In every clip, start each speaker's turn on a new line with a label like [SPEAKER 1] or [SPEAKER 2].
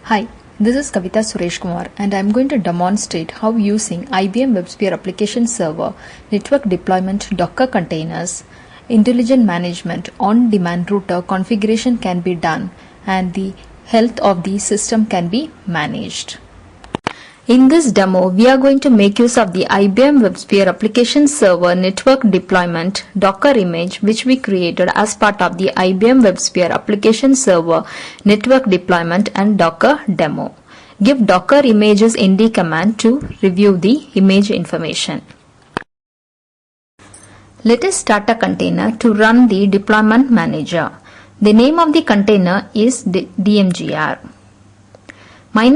[SPEAKER 1] Hi, this is Kavita Suresh Kumar and I am going to demonstrate how using IBM WebSphere application server, network deployment, Docker containers, intelligent management, on-demand router configuration can be done and the health of the system can be managed. In this demo, we are going to make use of the IBM WebSphere application server network deployment Docker image which we created as part of the IBM WebSphere application server network deployment and Docker demo. Give Docker images nd command to review the image information. Let us start a container to run the deployment manager. The name of the container is DMGR. Through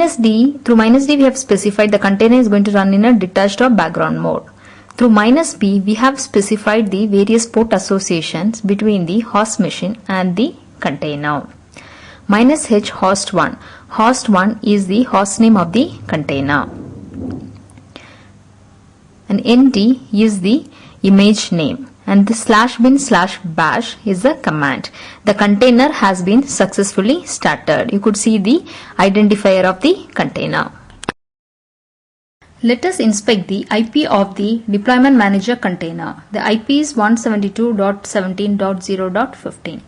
[SPEAKER 1] -d we have specified the container is going to run in a detached or background mode. Through -b we have specified the various port associations between the host machine and the container. -h host 1. Host 1 is the host name of the container. And nt is the image name. And the /bin/bash is the command. The container has been successfully started. You could see the identifier of the container. Let us inspect the IP of the deployment manager container. The IP is 172.17.0.15.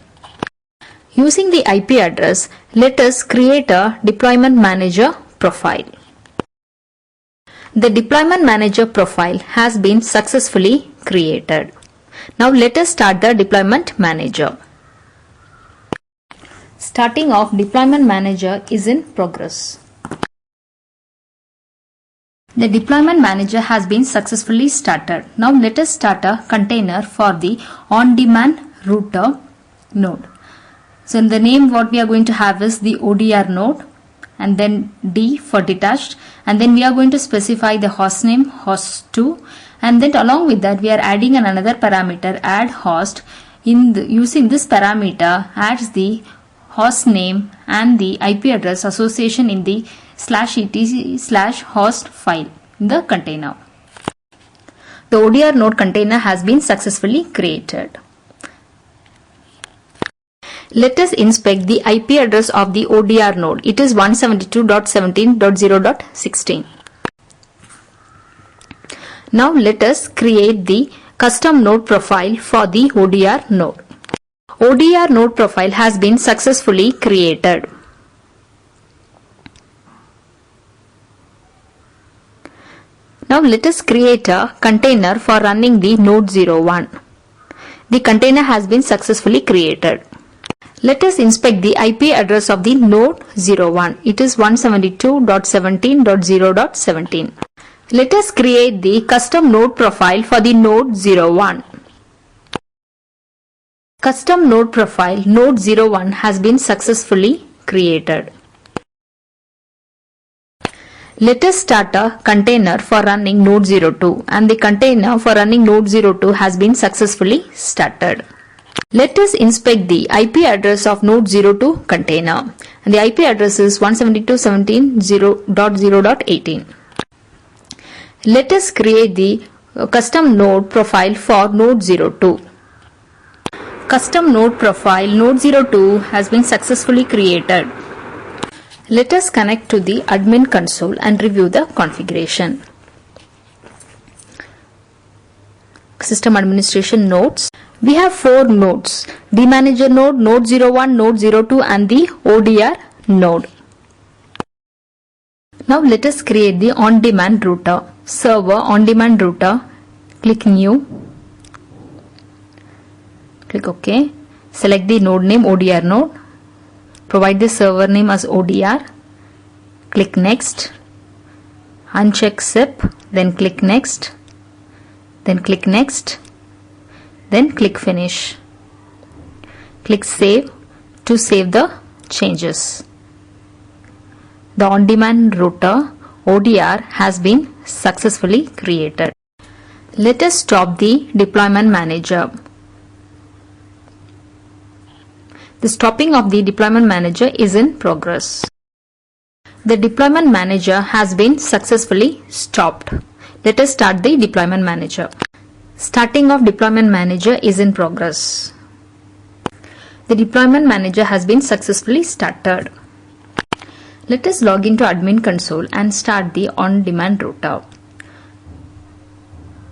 [SPEAKER 1] Using the IP address, let us create a deployment manager profile. The deployment manager profile has been successfully created. Now let us start the deployment manager. Starting of deployment manager is in progress. The deployment manager has been successfully started. Now let us start a container for the on-demand router node. So in the name what we are going to have is the ODR node and then D for detached, and then we are going to specify the host name host2, and then along with that we are adding another parameter add host. Using this parameter adds the host name and the IP address association in the /etc/host file in the container. The ODR node container has been successfully created. Let us inspect the IP address of the ODR node. It is 172.17.0.16. Now let us create the custom node profile for the ODR node. ODR node profile has been successfully created. Now let us create a container for running the node 01. The container has been successfully created. Let us inspect the IP address of the node 01. It is 172.17.0.17. Let us create the custom node profile for the node 01. Custom node profile node 01 has been successfully created. Let us start a container for running node 02, and the container for running node 02 has been successfully started. Let us inspect the IP address of node 02 container, and the IP address is 172.17.0.18. Let us create the custom node profile for node 02. Custom node profile node 02 has been successfully created. Let us connect to the admin console and review the configuration. System administration nodes. We have 4 nodes: the manager node, node 01, node 02 and the ODR node. Now let us create the on-demand router. Server on-demand router. Click new. Click OK. Select the node name ODR node. Provide the server name as ODR. Click next. Uncheck zip. Then click next. Then click next. Then click finish. Click save to save the changes. The on-demand router ODR has been successfully created. Let us stop the deployment manager. The stopping of the deployment manager is in progress. The deployment manager has been successfully stopped. Let us start the deployment manager. Starting of deployment manager is in progress. The deployment manager has been successfully started. Let us log into admin console and start the on-demand router.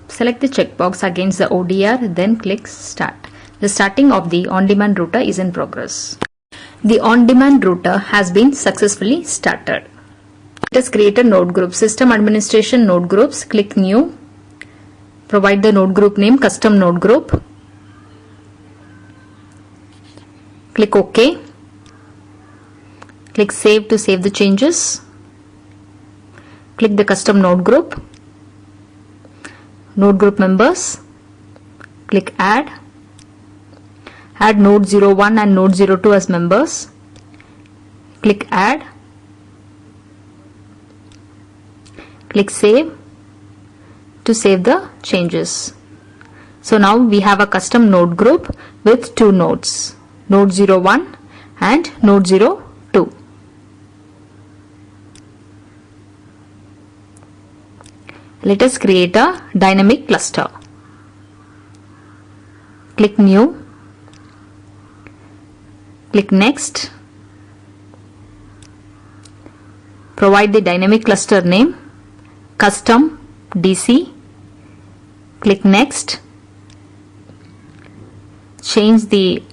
[SPEAKER 1] Select the checkbox against the ODR, then click Start. The starting of the on-demand router is in progress. The on-demand router has been successfully started. Let us create a node group. System administration node groups. Click New. Provide the node group name, custom node group. Click OK. Click Save to save the changes. Click the custom node group. Node group members. Click Add. Add node 01 and node 02 as members. Click Add. Click Save to save the changes. So now we have a custom node group with two nodes, node 01 and node 02. Let us create a dynamic cluster. Click New. Click Next. Provide the dynamic cluster name, custom DC. Click Next. Change the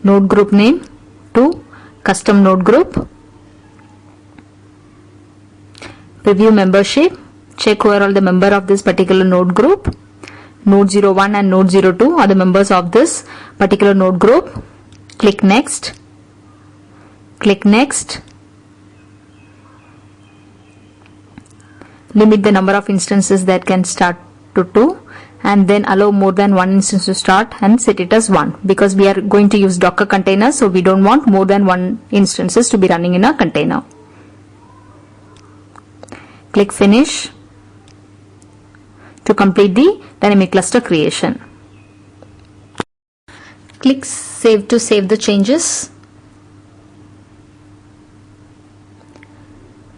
[SPEAKER 1] node group name to custom node group. Preview membership. Check who are all the member of this particular node group. Node 01 and node 02 are the members of this particular node group. Click Next. Click Next. Limit the number of instances that can start to 2 and then allow more than one instance to start and set it as 1 because we are going to use Docker containers, so we don't want more than one instances to be running in a container. Click Finish to complete the dynamic cluster creation. Click Save to save the changes.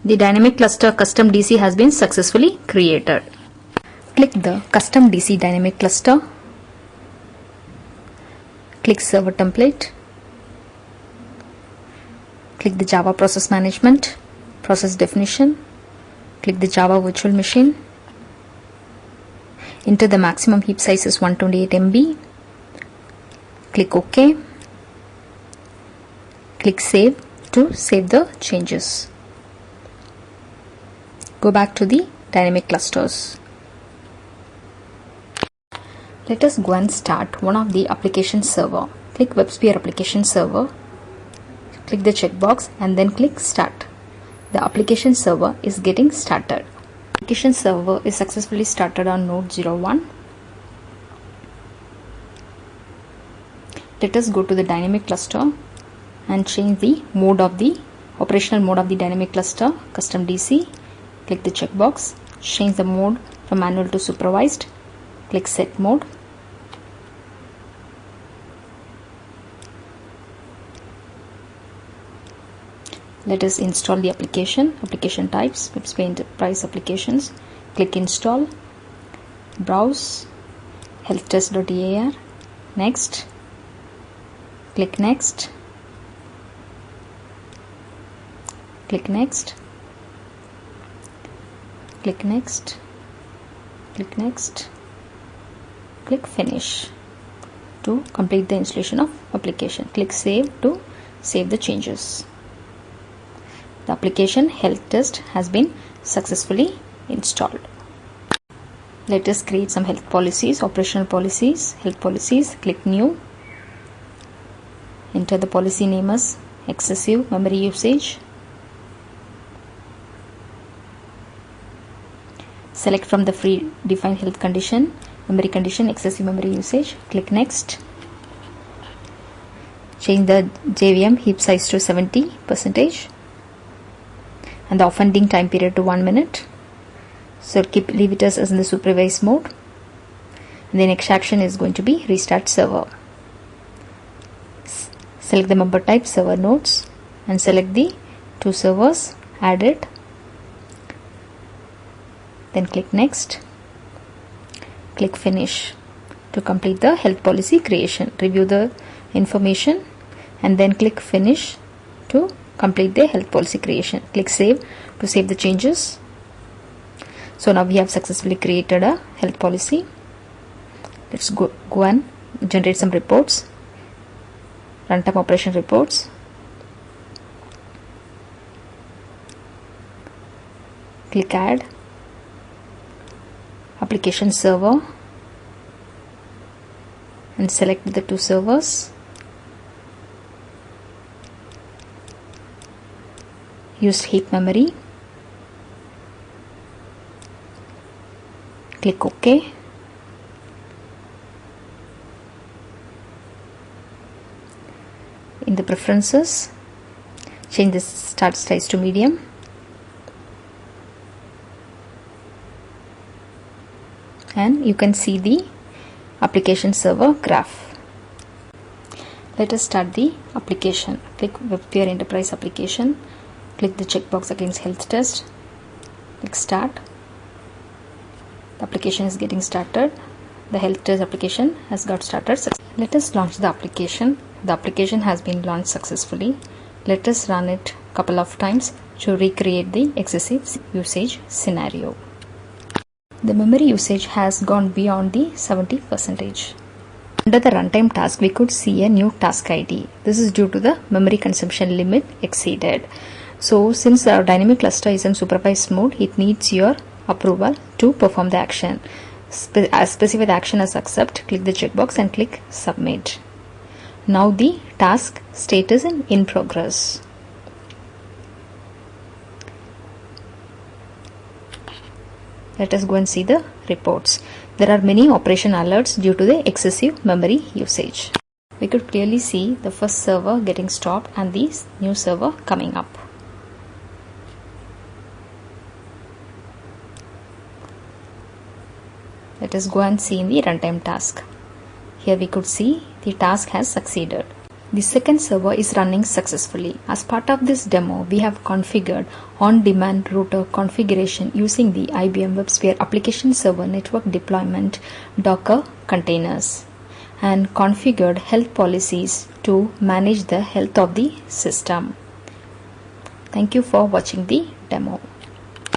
[SPEAKER 1] The dynamic cluster custom DC has been successfully created. Click the custom DC dynamic cluster. Click Server Template. Click the Java Process Management, Process Definition. Click the Java Virtual Machine. Enter the maximum heap size as 128 MB. Click OK. Click Save to save the changes. Go back to the dynamic clusters. Let us go and start one of the application server. Click WebSphere application server. Click the checkbox and then click Start. The application server is getting started. Application server is successfully started on node 01. Let us go to the dynamic cluster and change the mode of the operational mode of the dynamic cluster, custom DC. Click the checkbox, change the mode from manual to supervised. Click Set Mode. Let us install the application. Application types, WebSphere Enterprise Applications. Click Install. Browse. healthtest.dar. Next. Click Next. Click Next. Click Next. Click Next. Click Finish to complete the installation of application. Click Save to save the changes. The application health test has been successfully installed. Let us create some health policies, operational policies, health policies. Click New. Enter the policy name as excessive memory usage. Select from the free defined health condition, memory condition, excessive memory usage. Click Next. Change the JVM heap size to 70% and the offending time period to 1 minute. So leave it as in the supervised mode. And the next action is going to be restart server. Select the member type, server nodes, and select the two servers, add it. Then click Next. Click Finish to complete the health policy creation. Review the information and then click Finish to complete the health policy creation. Click save to save the changes. So now we have successfully created a health policy. Let's go and generate some reports. Runtime operation reports. Click add. Application server. And select the two servers. Use heap memory. Click OK. In the preferences, change the start size to medium. And you can see the application server graph. Let us start the application. Click WebSphere Enterprise application. Click the checkbox against health test. Click start. The application is getting started. The health test application has got started. Let us launch the application. The application has been launched successfully. Let us run it a couple of times to recreate the excessive usage scenario. The memory usage has gone beyond the 70%. Under the runtime task, we could see a new task ID. This is due to the memory consumption limit exceeded. So since our dynamic cluster is in supervised mode, it needs your approval to perform the action. Specify the action as accept. Click the checkbox and click submit. Now the task state is in progress. Let us go and see the reports. There are many operation alerts due to the excessive memory usage. We could clearly see the first server getting stopped and the new server coming up. Let us go and see in the runtime task. Here we could see the task has succeeded. The second server is running successfully. As part of this demo, we have configured on-demand router configuration using the IBM WebSphere application server network deployment Docker containers and configured health policies to manage the health of the system. Thank you for watching the demo.